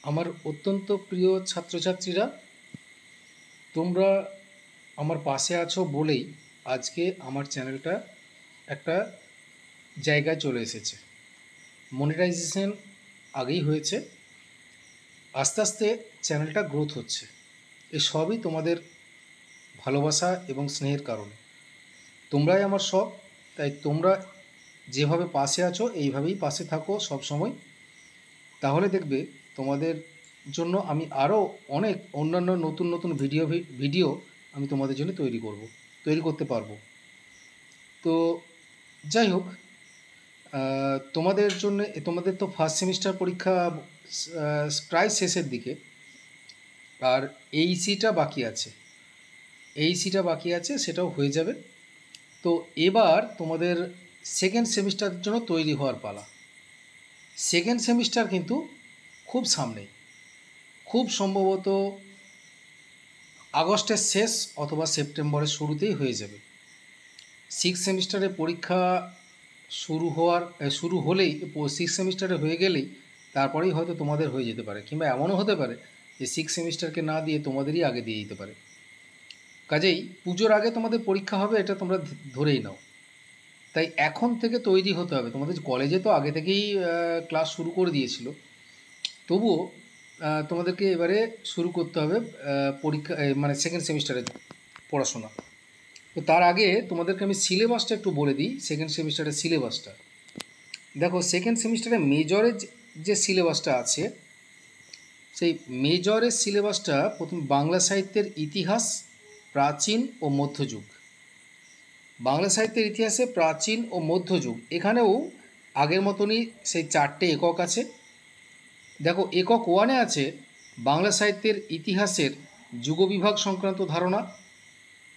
আমার অত্যন্ত প্রিয় ছাত্রছাত্রীরা, তোমরা আমার পাশে আছো বলেই আজকে আমার চ্যানেলটা একটা জায়গায় চলে এসেছে। মনিটাইজেশন আগেই হয়েছে, আস্তে আস্তে চ্যানেলটা গ্রোথ হচ্ছে। এই সবই তোমাদের ভালোবাসা এবং স্নেহের কারণে। তোমরাই আমার সব, তাই তোমরা যেভাবে পাশে আছো এইভাবেই পাশে থাকো সব সময়। তাহলে দেখবে তোমাদের জন্য আমি আরও অনেক অন্যান্য নতুন নতুন ভিডিও আমি তোমাদের জন্য তৈরি করতে পারবো। তো যাই হোক, তোমাদের তো ফার্স্ট সেমিস্টার পরীক্ষা প্রায় শেষের দিকে, আর এইসিটা বাকি আছে, সেটাও হয়ে যাবে। তো এবার তোমাদের সেকেন্ড সেমিস্টারের জন্য তৈরি হওয়ার পালা। সেকেন্ড সেমিস্টার কিন্তু খুব সামনে, খুব সম্ভবত আগস্টের শেষ অথবা সেপ্টেম্বরের শুরুতেই হয়ে যাবে। সিক্স সেমিস্টারের পরীক্ষা শুরু হলেই, সিক্স সেমিস্টারে হয়ে গেলেই তারপরেই হয়তো তোমাদের হয়ে যেতে পারে, কিংবা এমনও হতে পারে যে সিক্স সেমিস্টারকে না দিয়ে তোমাদেরই আগে দিয়ে দিতে পারে। কাজেই পুজোর আগে তোমাদের পরীক্ষা হবে, এটা তোমরা ধরেই নাও। তাই এখন থেকে তৈরি হতে হবে। তোমাদের কলেজে তো আগে থেকেই ক্লাস শুরু করে দিয়েছিল, তবুও তোমাদেরকে এবারে শুরু করতে হবে পরীক্ষা, মানে সেকেন্ড সেমিস্টারের পড়াশোনা। তো তার আগে তোমাদেরকে আমি সিলেবাসটা একটু বলে দিই। সেকেন্ড সেমিস্টারের সিলেবাসটা দেখো, সেকেন্ড সেমিস্টারে মেজরের যে সিলেবাসটা আছে, সেই মেজরের সিলেবাসটা প্রথম বাংলা সাহিত্যের ইতিহাস, প্রাচীন ও মধ্যযুগ। বাংলা সাহিত্যের ইতিহাসে প্রাচীন ও মধ্যযুগ, এখানেও আগের মতনই সেই 4টে একক আছে। দেখো, একক 1-এ আছে বাংলা সাহিত্যের ইতিহাসের যুগবিভাগ সংক্রান্ত ধারণা,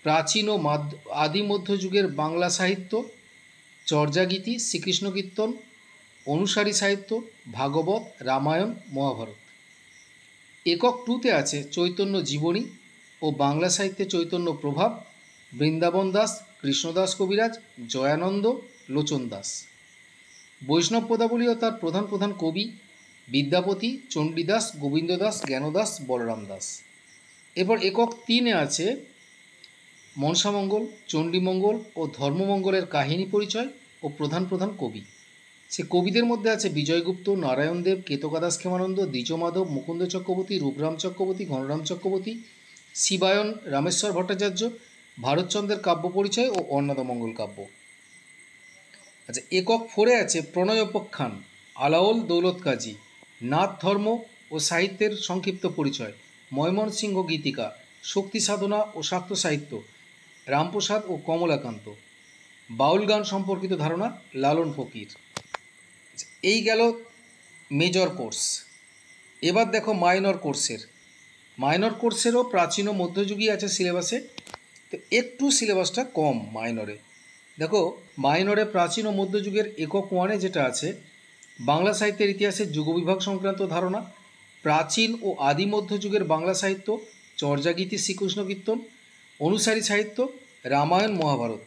প্রাচীন ও আদি মধ্যযুগের বাংলা সাহিত্য, চর্যাগীতি, শ্রীকৃষ্ণ কীর্তন, অনুসারী সাহিত্য, ভাগবত, রামায়ণ, মহাভারত। একক 2-তে আছে চৈতন্য জীবনী ও বাংলা সাহিত্যে চৈতন্য প্রভাব, বৃন্দাবন দাস, কৃষ্ণদাস কবিরাজ, জয়ানন্দ, লোচন দাস। বৈষ্ণব পদাবলী ও তার প্রধান প্রধান কবি, বিদ্যাপতি, চণ্ডীদাস, গোবিন্দ দাস, জ্ঞানদাস, বলরাম দাস। এরপর একক 3-এ আছে মনসামঙ্গল, চণ্ডীমঙ্গল ও ধর্মমঙ্গলের কাহিনী পরিচয় ও প্রধান প্রধান কবি। সে কবিদের মধ্যে আছে বিজয়গুপ্ত, নারায়ণদেব, কেতকাদাস ক্ষেমানন্দ, দ্বিজমাধব, মুকুন্দ চক্রবর্তী, রূপরাম চক্রবর্তী, ঘনরাম চক্রবর্তী, শিবায়ন, রামেশ্বর ভট্টাচার্য, ভারতচন্দ্রের কাব্য পরিচয় ও অন্নদামঙ্গল কাব্য। আচ্ছা, একক 4-এ আছে প্রণয়োপাখ্যান, আলাওল দৌলত কাজী, নাথ ধর্ম ও সাহিত্যের সংক্ষিপ্ত পরিচয়, ময়মনসিংহ গীতিকা, শক্তি সাধনা ও শাক্ত সাহিত্য, রামপ্রসাদ ও কমলাকান্ত, বাউল গান সম্পর্কিত ধারণা, লালন ফকির। এই গেল মেজর কোর্স। এবার দেখো মাইনর কোর্সেরও প্রাচীন ও মধ্যযুগই আছে সিলেবাসে। তো একটু সিলেবাসটা কম মাইনরে। দেখো, মাইনরে প্রাচীন ও মধ্যযুগের একক 1-এ যেটা আছে, বাংলা সাহিত্যের ইতিহাসের যুগবিভাগ সংক্রান্ত ধারণা, প্রাচীন ও আদি মধ্যযুগের বাংলা সাহিত্য, চর্যাগীতি, শ্রীকৃষ্ণ কীর্তন, অনুসারী সাহিত্য, রামায়ণ, মহাভারত।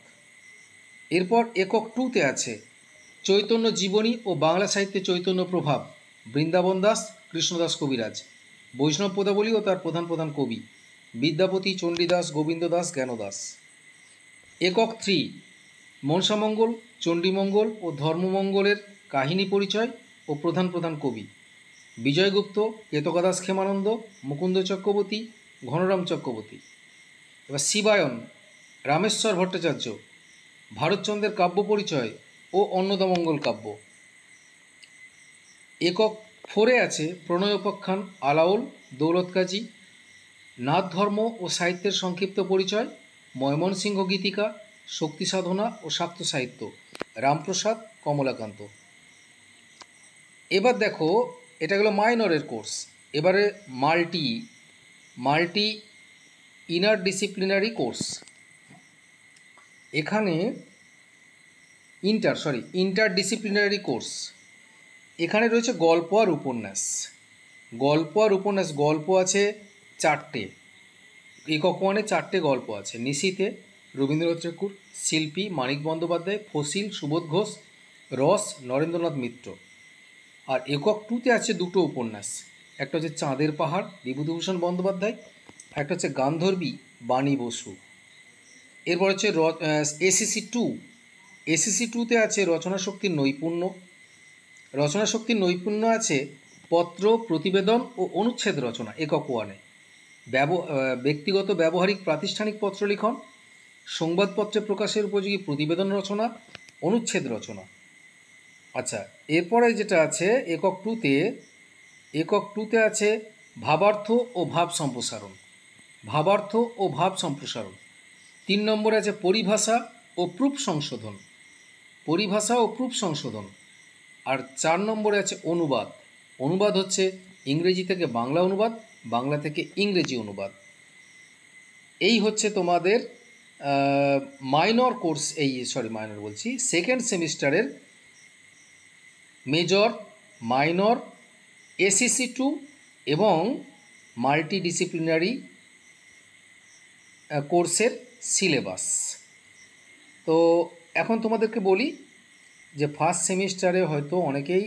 এরপর একক 2-তে আছে চৈতন্য জীবনী ও বাংলা সাহিত্যে চৈতন্য প্রভাব, বৃন্দাবন দাস, কৃষ্ণদাস কবিরাজ, বৈষ্ণব পদাবলী ও তার প্রধান প্রধান কবি, বিদ্যাপতি, চণ্ডীদাস, গোবিন্দ দাস, জ্ঞানদাস। একক 3 মনসামঙ্গল, চণ্ডীমঙ্গল ও ধর্মমঙ্গলের কাহিনী পরিচয় ও প্রধান প্রধান কবি, বিজয়গুপ্ত, কেতকাদাস ক্ষেমানন্দ, মুকুন্দ চক্রবর্তী, ঘনরাম চক্রবর্তী। এবার শিবায়ন, রামেশ্বর ভট্টাচার্য, ভারতচন্দ্রের কাব্য পরিচয় ও অন্নদামঙ্গল কাব্য। একক 4-এ আছে প্রণয়োপাখ্যান, আলাওল দৌলত কাজী, নাথ ধর্ম ও সাহিত্যের সংক্ষিপ্ত পরিচয়, ময়মনসিংহ গীতিকা, শক্তি সাধনা ও শাক্ত সাহিত্য, রামপ্রসাদ, কমলাকান্ত। এবার দেখো, এটা গেল মাইনরের কোর্স। এবারে মাল্টি ইনার ডিসিপ্লিনারি কোর্স। এখানে ইন্টার ডিসিপ্লিনারি কোর্স। এখানে রয়েছে গল্প আর উপন্যাস। গল্প আছে 4টে। একক 1-এ 4টে গল্প আছে। নিশীথে রবীন্দ্রনাথ ঠাকুর, শিল্পী মানিক বন্দ্যোপাধ্যায়, ফসিল সুবোধ ঘোষ, রস নরেন্দ্রনাথ মিত্র। আর একক 2-তে আছে 2টো উপন্যাস, একটা হচ্ছে চাঁদের পাহাড় বিভূতিভূষণ বন্দ্যোপাধ্যায়, একটা হচ্ছে গান্ধর্বী বাণী বসু। এরপর হচ্ছে এসিসি 2। এসিসি 2তে আছে রচনা শক্তির নৈপুণ্য। রচনা শক্তির নৈপুণ্য আছে পত্র, প্রতিবেদন ও অনুচ্ছেদ রচনা একক 1-এ, ব্যক্তিগত ব্যবহারিক প্রাতিষ্ঠানিক পত্র লিখন, সংবাদপত্রে প্রকাশের উপযোগী প্রতিবেদন রচনা, অনুচ্ছেদ রচনা। আচ্ছা, এরপরে যেটা আছে একক 2তে আছে ভাবার্থ ও ভাব সম্প্রসারণ। ভাবার্থ ও ভাব সম্প্রসারণ। 3 নম্বরে আছে পরিভাষা ও প্রুফ সংশোধন। পরিভাষা ও প্রুফ সংশোধন। আর 4 নম্বরে আছে অনুবাদ। অনুবাদ হচ্ছে ইংরেজি থেকে বাংলা অনুবাদ, বাংলা থেকে ইংরেজি অনুবাদ। এই হচ্ছে তোমাদের মাইনর কোর্স, মাইনর বলছি, সেকেন্ড সেমিস্টারের মেজর, মাইনর, এসিসি 2 এবং মাল্টিডিসিপ্লিনারি কোর্সের সিলেবাস। তো এখন তোমাদেরকে বলি যে ফার্স্ট সেমিস্টারে হয়তো অনেকেই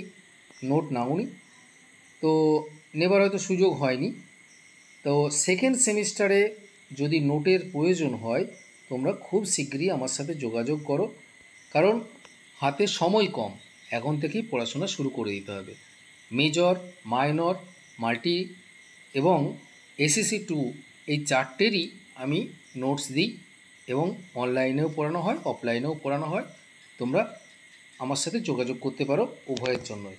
নোট নাওনি, তো নেবার হয়তো সুযোগ হয়নি। তো সেকেন্ড সেমিস্টারে যদি নোটের প্রয়োজন হয় তোমরা খুব শীঘ্রই আমার সাথে যোগাযোগ করো, কারণ হাতে সময় কম, এখন থেকেই পড়াশোনা শুরু করে দিতে হবে। মেজর, মাইনর, মাল্টি এবং এসিসি 2 এই 4টেরই আমি নোটস দিই এবং অনলাইনেও পড়ানো হয়, অফলাইনেও পড়ানো হয়। তোমরা আমার সাথে যোগাযোগ করতে পারো উভয়ের জন্যই।